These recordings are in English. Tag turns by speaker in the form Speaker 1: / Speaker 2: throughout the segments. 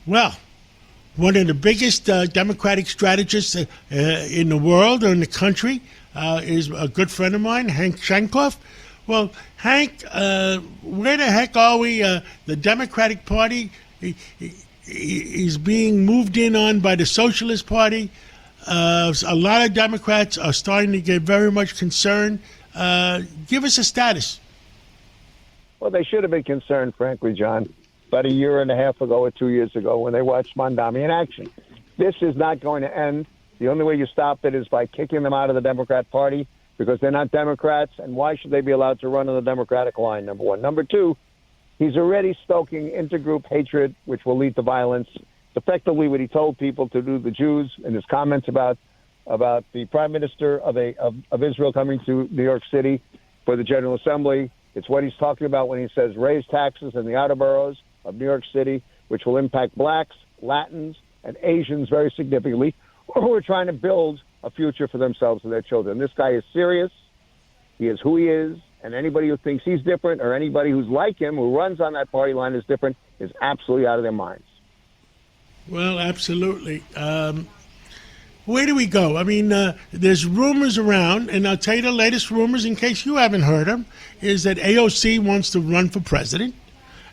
Speaker 1: Well, one of the biggest Democratic strategists in the world or in the country is a good friend of mine, Hank Sheinkopf. Well, Hank, where the heck are we? The Democratic Party is being moved in on by the Socialist Party. A lot of Democrats are starting to get very much concerned. Give us a status.
Speaker 2: Well, they should have been concerned, frankly, John, about a year and a half ago or 2 years ago when they watched Mondami in action. This is not going to end. The only way you stop it is by kicking them out of the Democrat Party because they're not Democrats, and why should they be allowed to run on the Democratic line, number one. Number two, he's already stoking intergroup hatred, which will lead to violence. It's effectively what he told people to do the Jews in his comments about the prime minister of Israel coming to New York City for the General Assembly. It's what he's talking about when he says raise taxes in the outer boroughs of New York City, which will impact blacks, Latins, and Asians very significantly, who are trying to build a future for themselves and their children. This guy is serious. He is who he is, and anybody who thinks he's different or anybody who's like him, who runs on that party line is different, is absolutely out of their minds.
Speaker 1: Well, absolutely. Where do we go? I mean, there's rumors around, and I'll tell you the latest rumors in case you haven't heard them, is that AOC wants to run for president,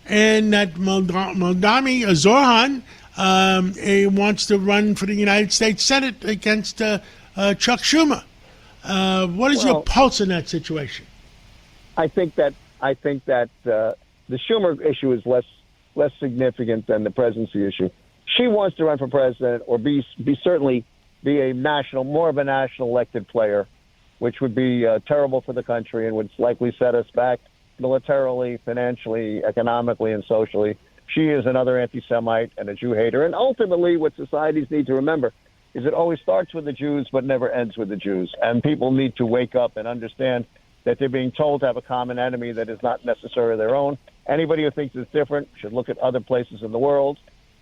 Speaker 1: and that Moldami Zoran wants to run for the United States Senate against Chuck Schumer. What is your pulse in that situation?
Speaker 2: I think that the Schumer issue is less significant than the presidency issue. She wants to run for president or be more of a national elected player, which would be terrible for the country and would likely set us back militarily, financially, economically, and socially. She is another anti-Semite and a Jew hater. And ultimately, what societies need to remember is it always starts with the Jews but never ends with the Jews. And people need to wake up and understand that they're being told to have a common enemy that is not necessarily their own. Anybody who thinks it's different should look at other places in the world.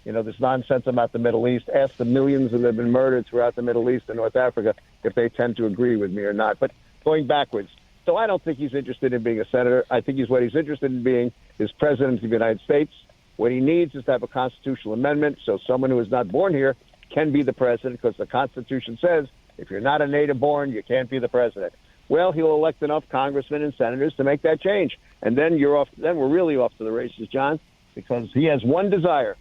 Speaker 2: You know, this nonsense about the Middle East. Ask the millions that have been murdered throughout the Middle East and North Africa if they tend to agree with me or not. But going backwards. So I don't think he's interested in being a senator. I think what he's interested in being is president of the United States. What he needs is to have a constitutional amendment so someone who is not born here can be the president because the Constitution says if you're not a native born, you can't be the president. Well, he'll elect enough congressmen and senators to make that change. And then we're really off to the races, John, because he has one desire: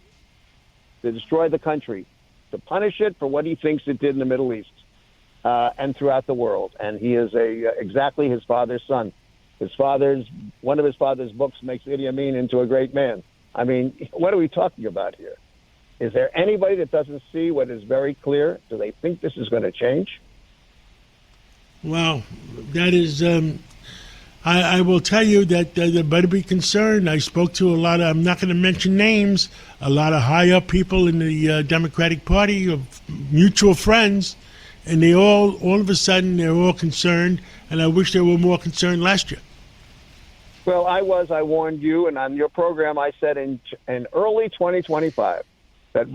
Speaker 2: to destroy the country, to punish it for what he thinks it did in the Middle East and throughout the world. And he is exactly his father's son. One of his father's books makes Idi Amin into a great man. I mean, what are we talking about here? Is there anybody that doesn't see what is very clear? Do they think this is going to change?
Speaker 1: Well, that is... I will tell you that they better be concerned. I spoke to a lot of, I'm not going to mention names, a lot of high-up people in the Democratic Party, of mutual friends, and they all of a sudden, they're all concerned, and I wish they were more concerned last year.
Speaker 2: Well, I warned you, and on your program I said in early 2025 that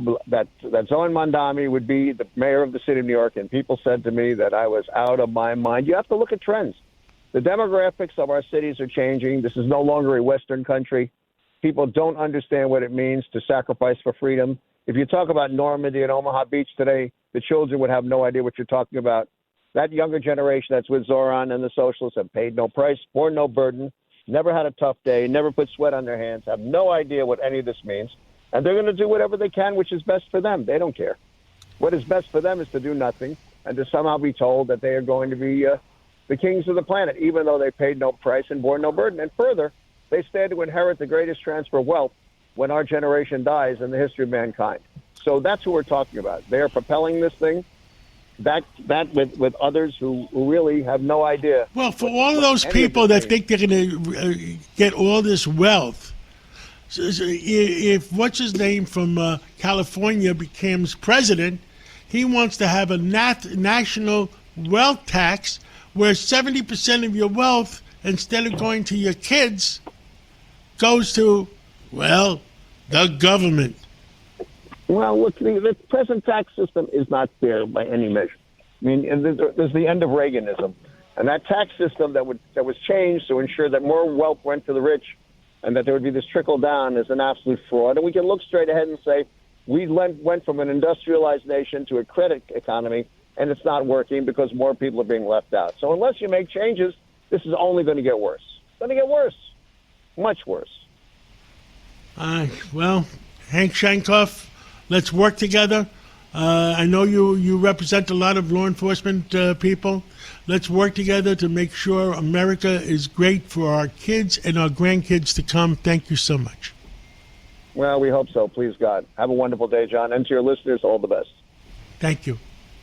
Speaker 2: Zoran Mondami would be the mayor of the city of New York, and people said to me that I was out of my mind. You have to look at trends. The demographics of our cities are changing. This is no longer a Western country. People don't understand what it means to sacrifice for freedom. If you talk about Normandy and Omaha Beach today, the children would have no idea what you're talking about. That younger generation that's with Zoran and the socialists have paid no price, borne no burden, never had a tough day, never put sweat on their hands, have no idea what any of this means. And they're going to do whatever they can, which is best for them. They don't care. What is best for them is to do nothing and to somehow be told that they are going to be the kings of the planet, even though they paid no price and bore no burden. And further, they stand to inherit the greatest transfer of wealth when our generation dies in the history of mankind. So that's who we're talking about. They are propelling this thing, that with others who really have no idea.
Speaker 1: Well, for all of those people that think they're going to get all this wealth, if what's his name from California becomes president, he wants to have a national wealth tax where 70% of your wealth, instead of going to your kids, goes to, well, the government.
Speaker 2: Well, look, the present tax system is not fair by any measure. I mean, there's the end of Reaganism. And that tax system that was changed to ensure that more wealth went to the rich and that there would be this trickle down is an absolute fraud. And we can look straight ahead and say, We went from an industrialized nation to a credit economy, and it's not working because more people are being left out. So unless you make changes, this is only going to get worse. It's going to get worse, much worse.
Speaker 1: Well, Hank Sheinkopf, let's work together. I know you represent a lot of law enforcement people. Let's work together to make sure America is great for our kids and our grandkids to come. Thank you so much.
Speaker 2: Well, we hope so. Please, God. Have a wonderful day, John. And to your listeners, all the best.
Speaker 1: Thank you.